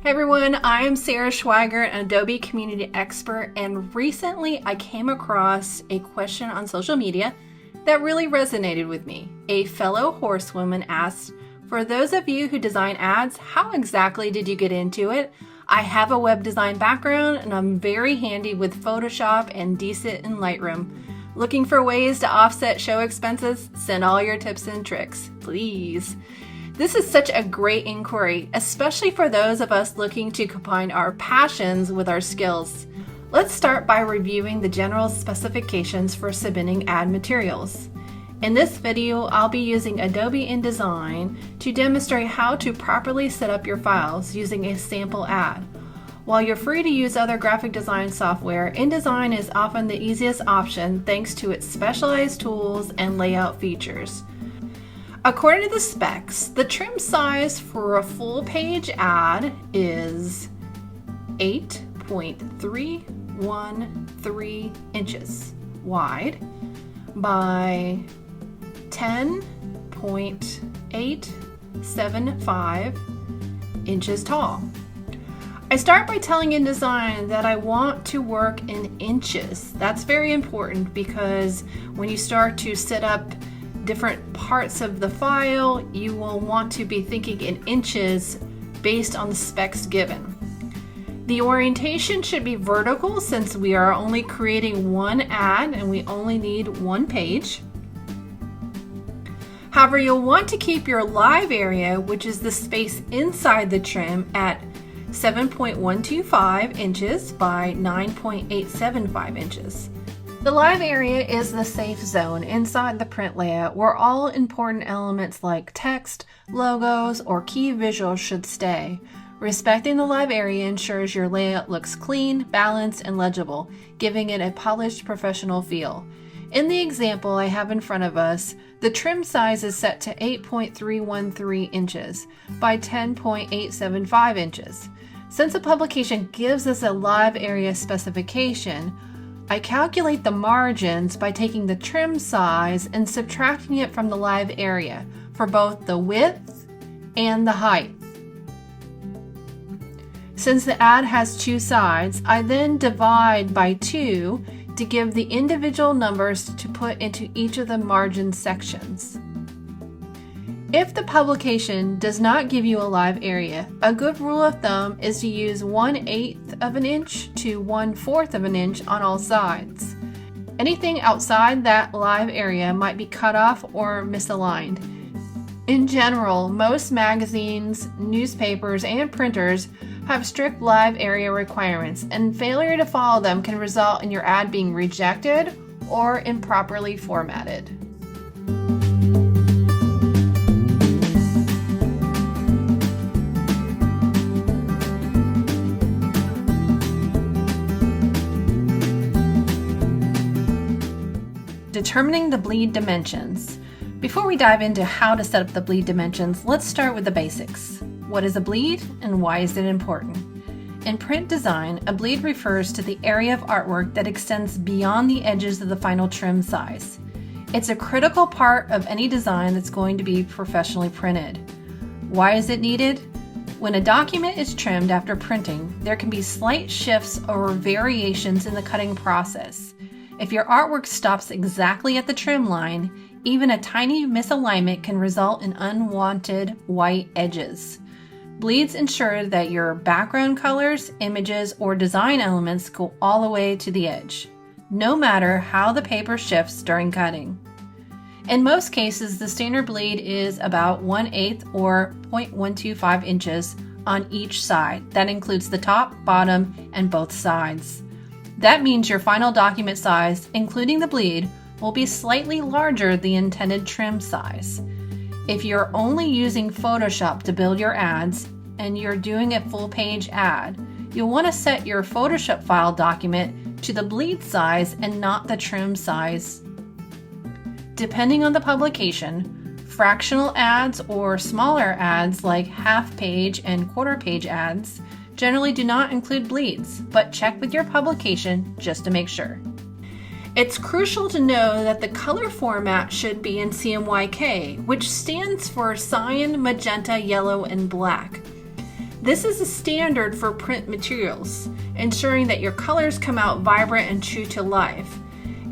Hey everyone, I am Sarah Schweiger, an Adobe community expert, and recently I came across a question on social media that really resonated with me. A fellow horsewoman asked, for those of you who design ads, how exactly did you get into it? I have a web design background and I'm very handy with Photoshop and decent in Lightroom. Looking for ways to offset show expenses? Send all your tips and tricks, please. This is such a great inquiry, especially for those of us looking to combine our passions with our skills. Let's start by reviewing the general specifications for submitting ad materials. In this video, I'll be using Adobe InDesign to demonstrate how to properly set up your files using a sample ad. While you're free to use other graphic design software, InDesign is often the easiest option thanks to its specialized tools and layout features. According to the specs, the trim size for a full page ad is 8.313 inches wide by 10.875 inches tall. I start by telling InDesign that I want to work in inches. That's very important because when you start to set up different parts of the file, you will want to be thinking in inches based on the specs given. The orientation should be vertical since we are only creating one ad and we only need one page. However, you'll want to keep your live area, which is the space inside the trim, at 7.125 inches by 9.875 inches. The live area is the safe zone inside the print layout where all important elements like text, logos, or key visuals should stay. Respecting the live area ensures your layout looks clean, balanced, and legible, giving it a polished professional feel. In the example I have in front of us, the trim size is set to 8.313 inches by 10.875 inches. Since the publication gives us a live area specification, I calculate the margins by taking the trim size and subtracting it from the live area for both the width and the height. Since the ad has two sides, I then divide by 2 to give the individual numbers to put into each of the margin sections. If the publication does not give you a live area, a good rule of thumb is to use 1/8 of an inch to 1/4 of an inch on all sides. Anything outside that live area might be cut off or misaligned. In general, most magazines, newspapers, and printers have strict live area requirements, and failure to follow them can result in your ad being rejected or improperly formatted. Determining the bleed dimensions. Before we dive into how to set up the bleed dimensions, let's start with the basics. What is a bleed and why is it important? In print design, a bleed refers to the area of artwork that extends beyond the edges of the final trim size. It's a critical part of any design that's going to be professionally printed. Why is it needed? When a document is trimmed after printing, there can be slight shifts or variations in the cutting process. If your artwork stops exactly at the trim line, even a tiny misalignment can result in unwanted white edges. Bleeds ensure that your background colors, images, or design elements go all the way to the edge, no matter how the paper shifts during cutting. In most cases, the standard bleed is about 1/8 or 0.125 inches on each side. That includes the top, bottom, and both sides. That means your final document size, including the bleed, will be slightly larger than the intended trim size. If you're only using Photoshop to build your ads and you're doing a full page ad, you'll want to set your Photoshop file document to the bleed size and not the trim size. Depending on the publication, fractional ads or smaller ads like half page and quarter page ads generally do not include bleeds, but check with your publication just to make sure. It's crucial to know that the color format should be in CMYK, which stands for cyan, magenta, yellow, and black. This is a standard for print materials, ensuring that your colors come out vibrant and true to life.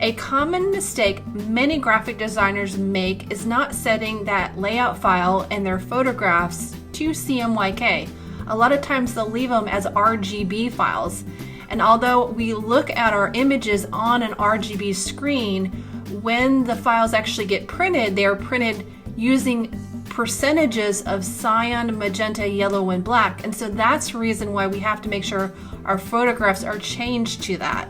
A common mistake many graphic designers make is not setting that layout file and their photographs to CMYK. A lot of times they'll leave them as RGB files. And although we look at our images on an RGB screen, when the files actually get printed, they are printed using percentages of cyan, magenta, yellow, and black. And so that's the reason why we have to make sure our photographs are changed to that.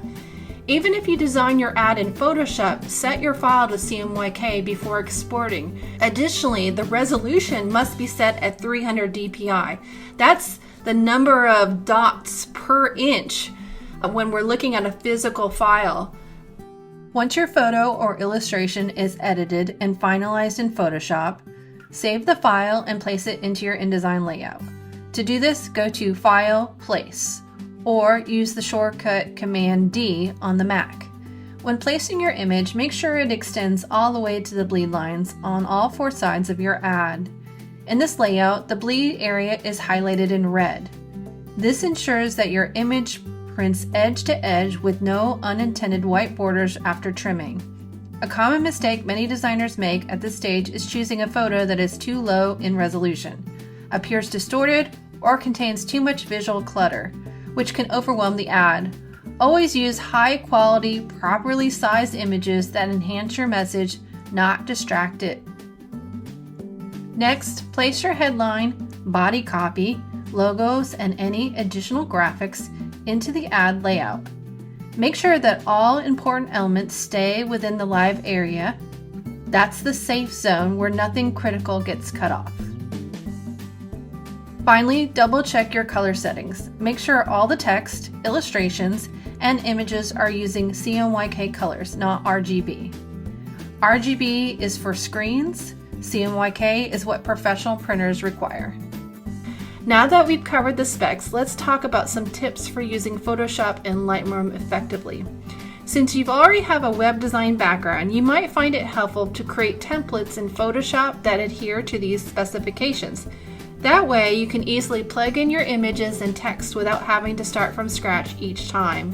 Even if you design your ad in Photoshop, set your file to CMYK before exporting. Additionally, the resolution must be set at 300 dpi. That's the number of dots per inch when we're looking at a physical file. Once your photo or illustration is edited and finalized in Photoshop, save the file and place it into your InDesign layout. To do this, go to File, Place, or use the shortcut Command D on the Mac. When placing your image, make sure it extends all the way to the bleed lines on all four sides of your ad. In this layout, the bleed area is highlighted in red. This ensures that your image prints edge to edge with no unintended white borders after trimming. A common mistake many designers make at this stage is choosing a photo that is too low in resolution, appears distorted, or contains too much visual clutter, which can overwhelm the ad. Always use high quality, properly sized images that enhance your message, not distract it. Next, place your headline, body copy, logos, and any additional graphics into the ad layout. Make sure that all important elements stay within the live area. That's the safe zone where nothing critical gets cut off. Finally, double check your color settings. Make sure all the text, illustrations, and images are using CMYK colors, not RGB. RGB is for screens, CMYK is what professional printers require. Now that we've covered the specs, let's talk about some tips for using Photoshop and Lightroom effectively. Since you already have a web design background, you might find it helpful to create templates in Photoshop that adhere to these specifications. That way, you can easily plug in your images and text without having to start from scratch each time.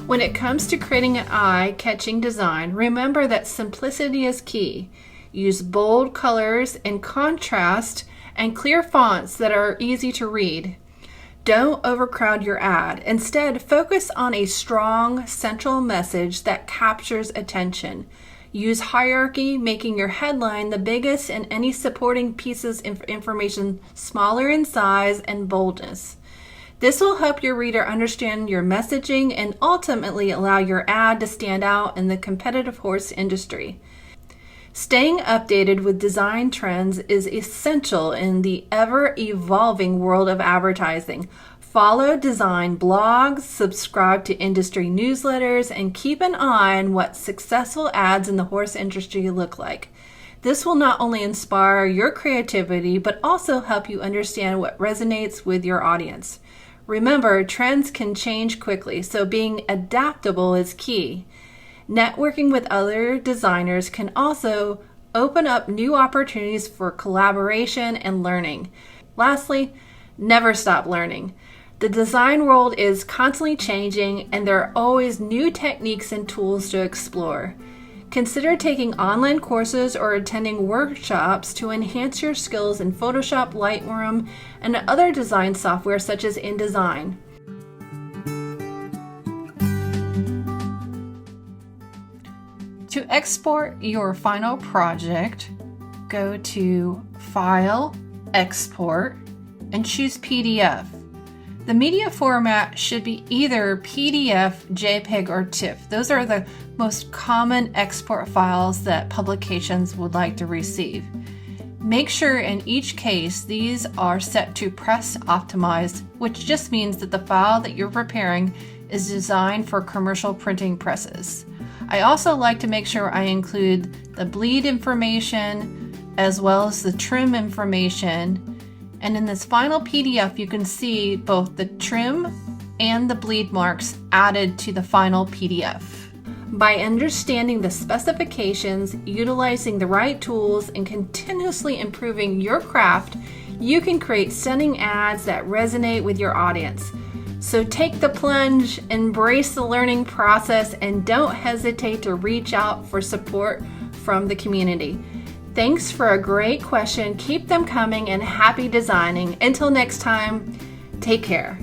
When it comes to creating an eye-catching design, remember that simplicity is key. Use bold colors and contrast and clear fonts that are easy to read. Don't overcrowd your ad. Instead, focus on a strong central message that captures attention. Use hierarchy, making your headline the biggest and any supporting pieces of information smaller in size and boldness. This will help your reader understand your messaging and ultimately allow your ad to stand out in the competitive horse industry. Staying updated with design trends is essential in the ever-evolving world of advertising. Follow design blogs, subscribe to industry newsletters, and keep an eye on what successful ads in the horse industry look like. This will not only inspire your creativity, but also help you understand what resonates with your audience. Remember, trends can change quickly, so being adaptable is key. Networking with other designers can also open up new opportunities for collaboration and learning. Lastly, never stop learning. The design world is constantly changing, and there are always new techniques and tools to explore. Consider taking online courses or attending workshops to enhance your skills in Photoshop, Lightroom, and other design software such as InDesign. To export your final project, go to File, Export, and choose PDF. The media format should be either PDF, JPEG, or TIFF. Those are the most common export files that publications would like to receive. Make sure in each case these are set to press optimized, which just means that the file that you're preparing is designed for commercial printing presses. I also like to make sure I include the bleed information as well as the trim information. And in this final PDF, you can see both the trim and the bleed marks added to the final PDF. By understanding the specifications, utilizing the right tools, and continuously improving your craft, you can create stunning ads that resonate with your audience. So take the plunge, embrace the learning process, and don't hesitate to reach out for support from the community. Thanks for a great question. Keep them coming and happy designing. Until next time, take care.